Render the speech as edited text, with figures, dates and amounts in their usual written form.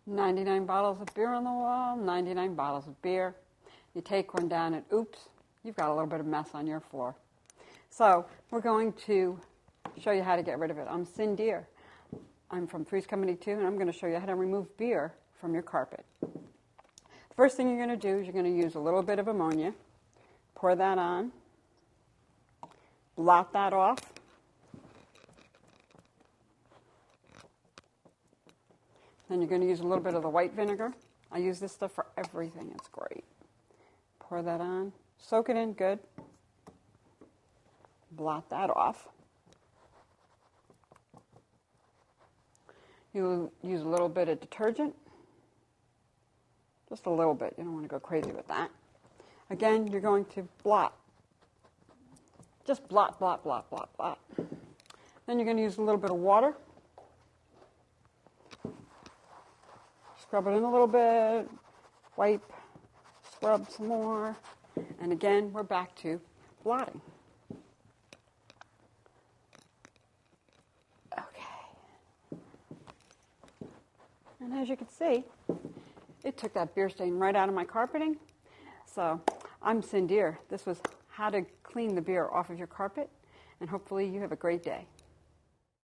99 bottles of beer on the wall, 99 bottles of beer. You take one down and oops, you've got a little bit of mess on your floor. So we're going to show you how to get rid of it. I'm Cindy. I'm from Three's Company 2, and I'm going to show you how to remove beer from your carpet. The first thing you're going to do is you're going to use a little bit of ammonia. Pour that on. Blot that off. Then you're going to use a little bit of the white vinegar. I use this stuff for everything. It's great. Pour that on. Soak it in good. Blot that off. You'll use a little bit of detergent. Just a little bit. You don't want to go crazy with that. Again, you're going to blot. Just blot, blot, blot, blot, blot. Then you're going to use a little bit of water. Scrub it in a little bit. Wipe. Scrub some more. And again, we're back to blotting. Okay. And as you can see, it took that beer stain right out of my carpeting. So I'm Cindy. This was how to clean the beer off of your carpet. And hopefully you have a great day.